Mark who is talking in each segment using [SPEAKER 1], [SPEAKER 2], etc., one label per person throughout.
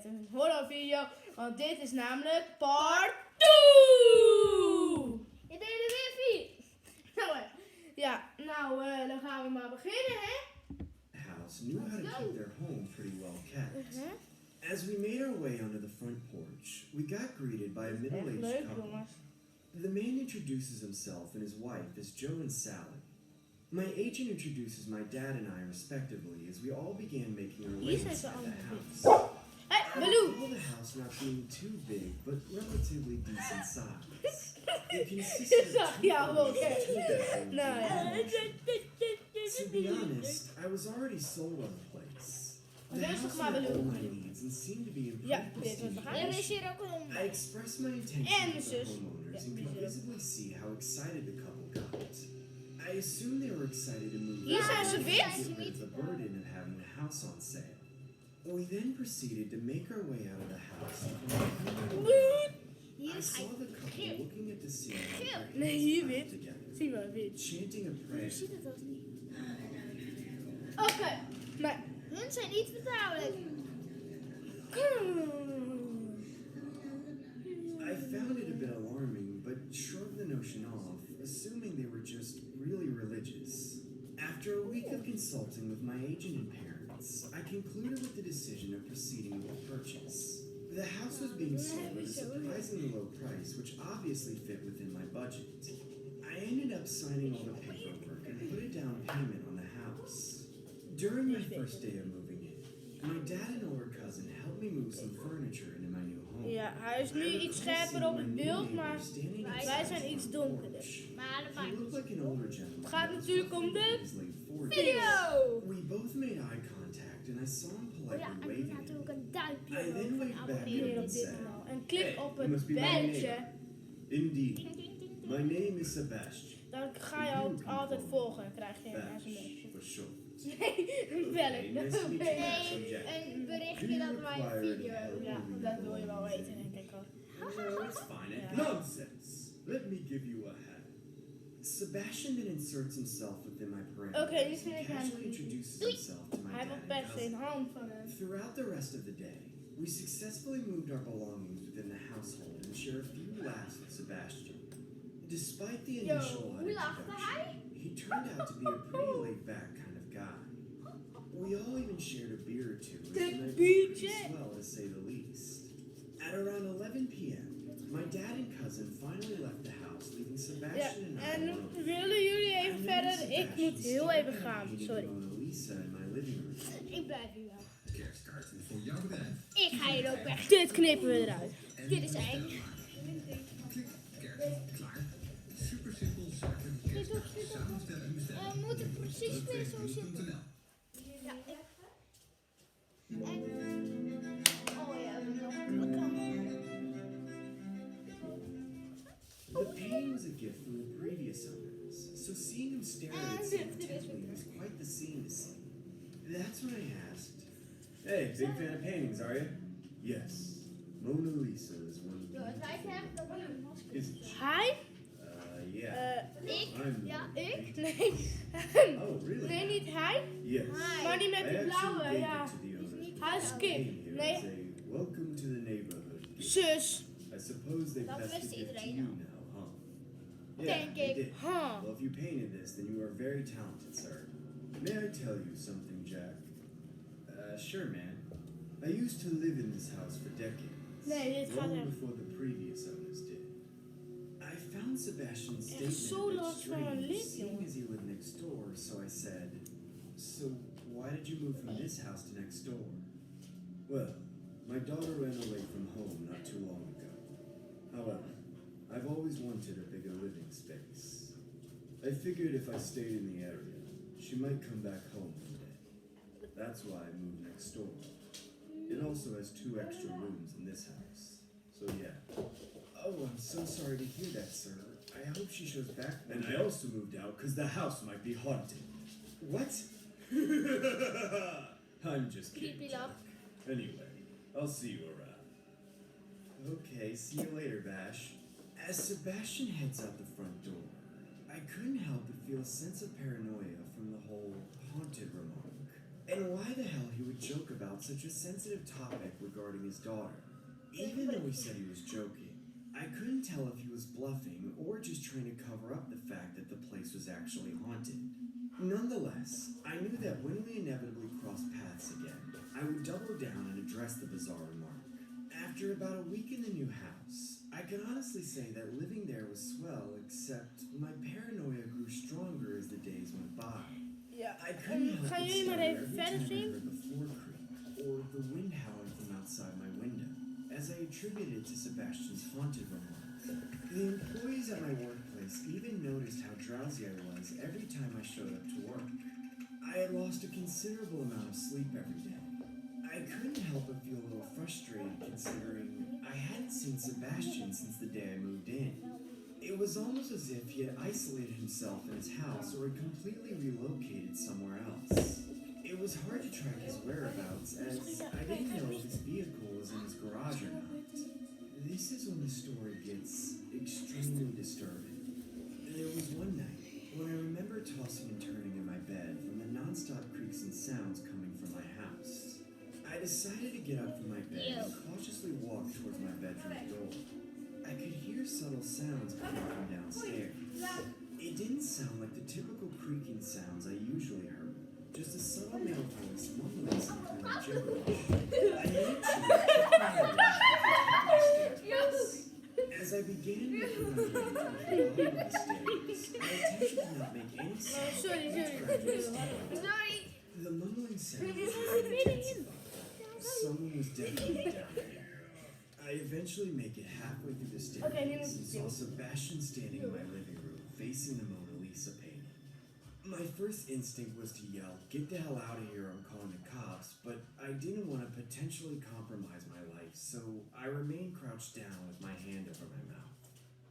[SPEAKER 1] Het is een horrorvideo, want dit is namelijk part 2!
[SPEAKER 2] Je deed er weer 4.
[SPEAKER 1] Ja, nou, dan gaan we maar beginnen, hè?
[SPEAKER 3] House knew how to keep their home pretty well kept. As we made our way onto the front porch, we got greeted by a
[SPEAKER 1] Echt
[SPEAKER 3] middle-aged
[SPEAKER 1] leuk,
[SPEAKER 3] couple.
[SPEAKER 1] jongens.
[SPEAKER 3] The man introduces himself and his wife as Joe and Sally. My agent introduces my dad and I respectively as we all began making our way
[SPEAKER 1] Hier zijn
[SPEAKER 3] inside
[SPEAKER 1] ze
[SPEAKER 3] the
[SPEAKER 1] allemaal.
[SPEAKER 3] house.
[SPEAKER 1] Hé,
[SPEAKER 3] I
[SPEAKER 1] Baloo!
[SPEAKER 3] recall the house not being too big, but relatively decent size. It consisted of two
[SPEAKER 1] Ja,
[SPEAKER 3] rooms
[SPEAKER 1] oké.
[SPEAKER 3] and two bedrooms.
[SPEAKER 1] Nou ja.
[SPEAKER 3] To be honest, I was already sold on the place. The
[SPEAKER 1] Deze
[SPEAKER 3] house
[SPEAKER 1] maar
[SPEAKER 3] met all
[SPEAKER 1] Baloo.
[SPEAKER 3] my needs and seemed to be in
[SPEAKER 1] Ja,
[SPEAKER 3] pretty
[SPEAKER 1] dit was de
[SPEAKER 3] pristine
[SPEAKER 2] Er
[SPEAKER 1] gang.
[SPEAKER 2] is hier ook een hond.
[SPEAKER 3] I expressed my intention
[SPEAKER 1] En
[SPEAKER 3] to the
[SPEAKER 1] zus.
[SPEAKER 3] homeowners
[SPEAKER 1] Ja,
[SPEAKER 3] and
[SPEAKER 1] die
[SPEAKER 3] could
[SPEAKER 1] zus.
[SPEAKER 3] visibly see how excited the couple got. I assumed they were excited to move
[SPEAKER 1] Hier
[SPEAKER 3] out
[SPEAKER 1] zijn ze
[SPEAKER 3] and
[SPEAKER 1] wit.
[SPEAKER 3] get rid of the burden of having the house on sale. We then proceeded to make our way out of the house.
[SPEAKER 2] Hier
[SPEAKER 3] I
[SPEAKER 2] is
[SPEAKER 3] saw the couple looking at the ceiling with their hands
[SPEAKER 1] Nee, hier
[SPEAKER 3] clasped
[SPEAKER 1] wit.
[SPEAKER 3] together,
[SPEAKER 1] Zie maar, wit.
[SPEAKER 3] chanting a prayer.
[SPEAKER 2] Je ziet het als niet.
[SPEAKER 1] Oké, maar...
[SPEAKER 2] Hun zijn niet vertrouwelijk.
[SPEAKER 3] I found it a bit alarming, but shrugged the notion off, assuming they were just really religious. After a week of consulting with my agent and parents, I concluded with the decision of proceeding with the purchase. The house was being sold at a surprisingly low price, which obviously fit within my budget. I ended up signing all the paperwork and put a down payment on the house. During my first day of moving in, my dad and older cousin helped me move some furniture into my new home.
[SPEAKER 1] Ja, hij is nu iets scherper op het beeld, maar wij zijn iets donkerder.
[SPEAKER 2] Maar dat
[SPEAKER 3] He
[SPEAKER 2] maakt
[SPEAKER 3] looked
[SPEAKER 2] niet.
[SPEAKER 3] like an older gentleman.
[SPEAKER 1] Het gaat natuurlijk om de
[SPEAKER 3] in his late 40s.
[SPEAKER 1] video!
[SPEAKER 3] We both made eye contact and I saw him
[SPEAKER 2] Oh ja,
[SPEAKER 3] politely
[SPEAKER 2] en doe
[SPEAKER 3] waving at
[SPEAKER 2] natuurlijk
[SPEAKER 3] me.
[SPEAKER 2] een duimpje
[SPEAKER 3] I then
[SPEAKER 2] omhoog
[SPEAKER 3] waved
[SPEAKER 2] van
[SPEAKER 3] back
[SPEAKER 1] Abonneer
[SPEAKER 2] abonneren.
[SPEAKER 1] op dit kanaal en klik op
[SPEAKER 3] you must
[SPEAKER 1] het
[SPEAKER 3] be my
[SPEAKER 1] belletje.
[SPEAKER 3] neighbor. Indeed. My name is Sebastian.
[SPEAKER 1] Dan ga je altijd volgen en krijg je een
[SPEAKER 3] Bash,
[SPEAKER 1] sms.
[SPEAKER 3] for short.
[SPEAKER 1] Nee, een
[SPEAKER 3] Okay, nice to meet you,
[SPEAKER 1] belletje.
[SPEAKER 3] Bash. Subject.
[SPEAKER 2] Een
[SPEAKER 3] Do
[SPEAKER 2] berichtje
[SPEAKER 3] you
[SPEAKER 2] dat wij een
[SPEAKER 3] require
[SPEAKER 2] video
[SPEAKER 3] any help
[SPEAKER 2] hebben.
[SPEAKER 1] Ja,
[SPEAKER 3] moving
[SPEAKER 1] dat
[SPEAKER 3] your
[SPEAKER 1] wil je wel
[SPEAKER 3] belongings
[SPEAKER 1] weten,
[SPEAKER 3] in?
[SPEAKER 1] denk ik al.
[SPEAKER 3] No, it's fine.
[SPEAKER 1] Yeah.
[SPEAKER 3] Nonsense. Let me give you a hand. Sebastian then inserts himself within my parameters
[SPEAKER 1] Oké, nu vind ik
[SPEAKER 3] and
[SPEAKER 1] hem.
[SPEAKER 3] casually introduces
[SPEAKER 2] Doei.
[SPEAKER 3] himself to my
[SPEAKER 1] Hij
[SPEAKER 3] dad
[SPEAKER 1] wil
[SPEAKER 3] and
[SPEAKER 1] per se
[SPEAKER 3] cousin.
[SPEAKER 1] een hand van hem.
[SPEAKER 3] Throughout the rest of the day, we successfully moved our belongings within the household and share a few laughs with Sebastian. Despite the initial
[SPEAKER 2] hoe lachte hij?
[SPEAKER 3] introduction, he turned out to be a pretty laid-back kind of guy. We all even shared a beer or two as the night was pretty swell, to say the least. At around 11 p.m., my dad and cousin finally left the house, leaving
[SPEAKER 1] Ja,
[SPEAKER 3] Sebastian and I
[SPEAKER 1] en
[SPEAKER 3] alone.
[SPEAKER 1] willen jullie
[SPEAKER 3] I
[SPEAKER 1] even
[SPEAKER 3] noticed
[SPEAKER 1] verder? Ik
[SPEAKER 3] Sebastian
[SPEAKER 1] moet heel
[SPEAKER 3] staring
[SPEAKER 1] even
[SPEAKER 3] at a
[SPEAKER 1] gaan,
[SPEAKER 3] painting
[SPEAKER 1] sorry.
[SPEAKER 3] of Mona Lisa in my living room.
[SPEAKER 2] Ik blijf hier wel.
[SPEAKER 4] Kerstkaarten voor jouw bedrijf.
[SPEAKER 2] Ik ga hier ook weg.
[SPEAKER 1] Dit knippen we eruit.
[SPEAKER 4] En
[SPEAKER 2] Dit is eng.
[SPEAKER 4] Klik, kerst, klaar. Super simpel, zakelijk kerstkaart. Samenstellen en bestellen.
[SPEAKER 2] We moeten precies weer zo zitten.
[SPEAKER 4] www.nl.
[SPEAKER 2] Ja, ik. En. Oh ja, we nog pakken.
[SPEAKER 3] The painting was a gift from the previous owners, so seeing him stare at it so intently was quite the scene to see. That's when I asked, "Hey, big fan of paintings, are you?" "Yes. Mona Lisa is one of
[SPEAKER 2] Ja,
[SPEAKER 3] the
[SPEAKER 2] het lijkt hem dat we een masker
[SPEAKER 3] Isn't she?"
[SPEAKER 1] Hij?
[SPEAKER 3] Yeah.
[SPEAKER 2] Ik?
[SPEAKER 3] I'm
[SPEAKER 2] Ja,
[SPEAKER 1] Ik?
[SPEAKER 3] the
[SPEAKER 1] Nee.
[SPEAKER 3] Oh, really?
[SPEAKER 1] Nee, niet hij.
[SPEAKER 3] Yes.
[SPEAKER 1] Maar die met
[SPEAKER 3] I
[SPEAKER 1] de
[SPEAKER 3] actually
[SPEAKER 1] blauwe,
[SPEAKER 3] gave
[SPEAKER 1] ja.
[SPEAKER 3] it to the owners
[SPEAKER 1] Hij is
[SPEAKER 3] before I
[SPEAKER 1] kip.
[SPEAKER 3] came here
[SPEAKER 1] Nee.
[SPEAKER 3] as a welcome to the neighborhood.
[SPEAKER 1] Zus.
[SPEAKER 3] I suppose they
[SPEAKER 2] Dat
[SPEAKER 3] passed
[SPEAKER 2] wist
[SPEAKER 3] the gift to
[SPEAKER 2] iedereen
[SPEAKER 3] you
[SPEAKER 2] al.
[SPEAKER 3] now, huh?
[SPEAKER 2] Denk
[SPEAKER 3] they
[SPEAKER 2] ik.
[SPEAKER 3] did.
[SPEAKER 1] Huh.
[SPEAKER 3] Well, if you painted this, then you are very talented, sir. May I tell you something, Jack? Sure, man. I used to live in this house for decades.
[SPEAKER 1] Nee, dit gaat
[SPEAKER 3] long
[SPEAKER 1] echt.
[SPEAKER 3] before the previous owners did. I found Sebastian's statement
[SPEAKER 1] zo
[SPEAKER 3] a bit
[SPEAKER 1] last van een
[SPEAKER 3] strange,
[SPEAKER 1] lid,
[SPEAKER 3] seeing
[SPEAKER 1] jongen.
[SPEAKER 3] as he lived next door, so I said, "So why did you move from this house to next door?" "Well, my daughter ran away from home not too long ago. However, I've always wanted a bigger living space. I figured if I stayed in the area, she might come back home one day. That's why I moved next door. It also has 2 extra rooms in this house. So yeah." "Oh, I'm so sorry to hear that, sir. I hope she shows back." "And I also moved out because the house might be haunted." "What?" I'm just kidding.
[SPEAKER 2] Creepy
[SPEAKER 3] Jack.
[SPEAKER 2] love.
[SPEAKER 3] Anyway, I'll see you around. Okay, see you later, Bash. As Sebastian heads out the front door, I couldn't help but feel a sense of paranoia from the whole haunted remark. and why the hell he would joke about such a sensitive topic regarding his daughter. Even though he said he was joking, I couldn't tell if he was bluffing or just trying to cover up the fact that the place was actually haunted. Nonetheless, I knew that when we inevitably crossed paths again, I would double down and address the bizarre remark. After about a week in the new house, I can honestly say that living there was swell, except my paranoia grew stronger as the days went by.
[SPEAKER 1] Ja.
[SPEAKER 3] I couldn't help
[SPEAKER 1] Gaan
[SPEAKER 3] but
[SPEAKER 1] jullie maar
[SPEAKER 3] stutter
[SPEAKER 1] even
[SPEAKER 3] every
[SPEAKER 1] verder
[SPEAKER 3] time I
[SPEAKER 1] zien?
[SPEAKER 3] heard the floor creak or the wind howling from outside my window, as I attributed it to Sebastian's haunted remark. The employees at my workplace even noticed how drowsy I was every time I showed up to work. I had lost a considerable amount of sleep every day. I couldn't help but feel a little frustrated considering I hadn't seen Sebastian since the day I moved in. It was almost as if he had isolated himself in his house or had completely relocated somewhere else. It was hard to track his whereabouts as I didn't know if his vehicle was in his garage or not. This is when the story gets extremely disturbing. There was one night when I remember tossing and turning in my bed from the nonstop creaks and sounds coming from my house. I decided to get up from my bed and cautiously walk towards my bedroom door. I could hear subtle sounds coming from downstairs. It didn't sound like the typical creaking sounds I usually heard, just a subtle male voice mumbling something like gibberish. I made sure to keep my head upstairs. As I began making my way to the bottom of the stairs, I attempted to not make any sound.
[SPEAKER 1] Sorry.
[SPEAKER 3] The mumbling sound intensified. Someone was definitely down there. I eventually make it halfway through the stairs and saw Sebastian standing in my living room facing the Mona Lisa painting. My first instinct was to yell, "Get the hell out of here, I'm calling the cops," but I didn't want to potentially compromise my life, so I remained crouched down with my hand over my mouth.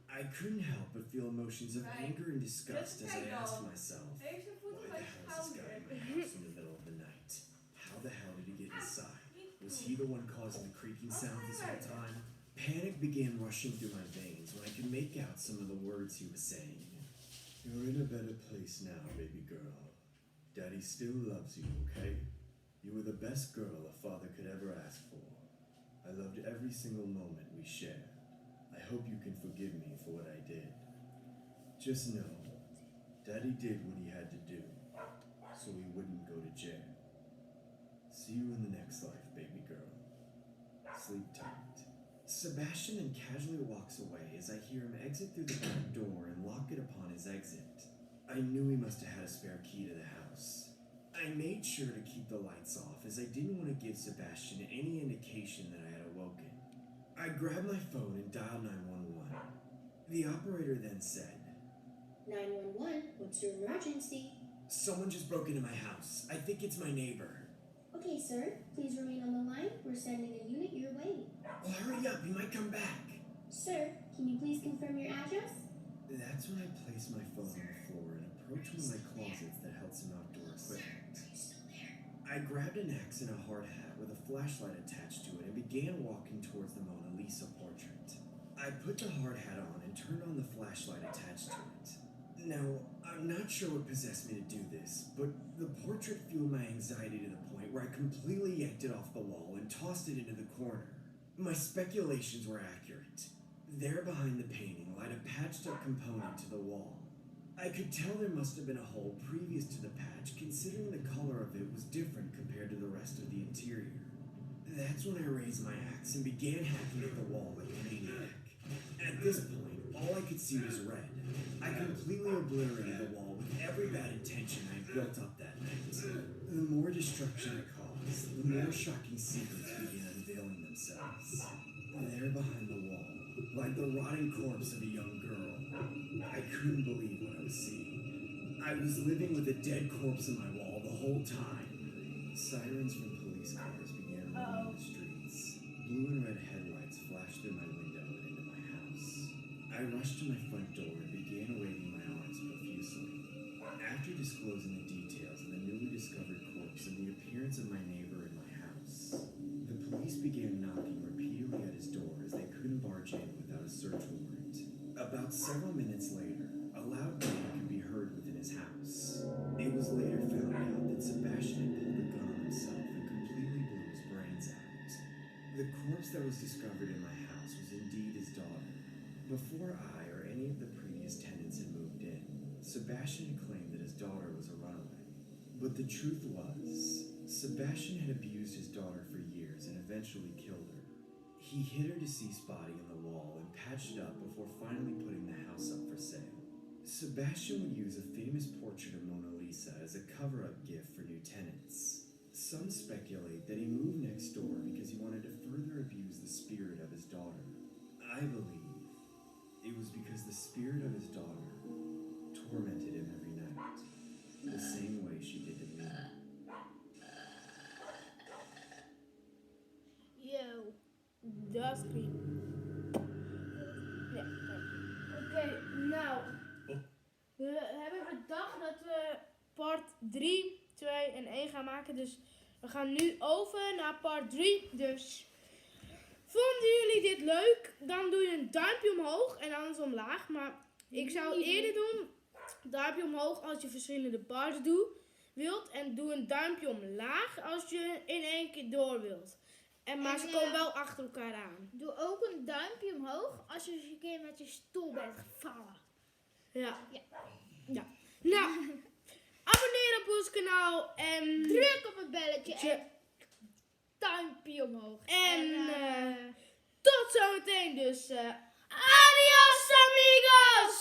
[SPEAKER 3] I couldn't help but feel emotions of anger and disgust as I asked myself, why the hell is this guy in my house in the middle of the night? How the hell did he get inside? Was he the one causing the creaking sounds this whole time? Panic began rushing through my veins when I could make out some of the words he was saying. "You're in a better place now, baby girl. Daddy still loves you, okay? You were the best girl a father could ever ask for. I loved every single moment we shared. I hope you can forgive me for what I did. Just know, Daddy did what he had to do, so he wouldn't go to jail. See you in the next life, baby girl. Sleep tight." Sebastian then casually walks away as I hear him exit through the back door and lock it upon his exit. I knew he must have had a spare key to the house. I made sure to keep the lights off as I didn't want to give Sebastian any indication that I had awoken. I grabbed my phone and dialed 911. The operator then said,
[SPEAKER 5] 911, what's your emergency?
[SPEAKER 3] "Someone just broke into my house. I think it's my neighbor."
[SPEAKER 5] Okay, sir, please remain on the line. We're sending a unit your way.
[SPEAKER 3] "Well, hurry up, he might come back."
[SPEAKER 5] Sir, can you please confirm your address?
[SPEAKER 3] That's when I placed my phone on the floor and approached one of my closets that held some outdoor equipment. I grabbed an axe and a hard hat with a flashlight attached to it and began walking towards the Mona Lisa portrait. I put the hard hat on and turned on the flashlight attached to it. Now, I'm not sure what possessed me to do this, but the portrait fueled my anxiety to the point where I completely yanked it off the wall and tossed it into the corner. My speculations were accurate. There behind the painting lied a patched up component to the wall. I could tell there must have been a hole previous to the patch, considering the color of it was different compared to the rest of the interior. That's when I raised my axe and began hacking at the wall like a maniac. At this point, all I could see was red. I completely obliterated the wall with every bad intention I built up that night. The more destruction I caused, the more shocking secrets began unveiling themselves. There behind the wall, like the rotting corpse of a young girl, I couldn't believe what I was seeing. I was living with a dead corpse in my wall the whole time. Sirens from police cars began running in the streets. Blue and red headlights flashed through my window and into my house. I rushed to my front door and began waving my arms profusely. After disclosing the details of the newly discovered corpse and the appearance of my neighbor in my house, the police began knocking repeatedly at his door as they couldn't barge in without a search warrant. About several minutes later, a loud bang could be heard within his house. It was later found out that Sebastian had pulled the gun corpse that was discovered in my house was indeed his daughter. Before I or any of the previous tenants had moved in, Sebastian had claimed that his daughter was a runaway. But the truth was, Sebastian had abused his daughter for years and eventually killed her. He hid her deceased body in the wall and patched it up before finally putting the house up for sale. Sebastian would use a famous portrait of Mona Lisa as a cover-up gift for new tenants. Some speculate that he moved next door because he wanted to further abuse the spirit of his daughter. I believe it was because the spirit of his daughter tormented him every night, the same way she did to me.
[SPEAKER 1] Yo, dat is creepy. Ja. Oké, nou. We hebben bedacht dat we part 3, 2 en 1 gaan maken. Dus we gaan nu over naar part 3. Dus vonden jullie dit leuk? Dan doe je een duimpje omhoog en anders omlaag. Maar ik zou eerder doen duimpje omhoog als je verschillende parts wilt. En doe een duimpje omlaag als je in één keer door wilt. Maar ze komen wel achter elkaar aan.
[SPEAKER 2] Doe ook een duimpje omhoog als je eens een keer met je stoel bent gevallen.
[SPEAKER 1] Ja. Nou, abonneer op ons kanaal en
[SPEAKER 2] Druk op het belletje en duimpje omhoog.
[SPEAKER 1] En tot zometeen dus. Adios amigos!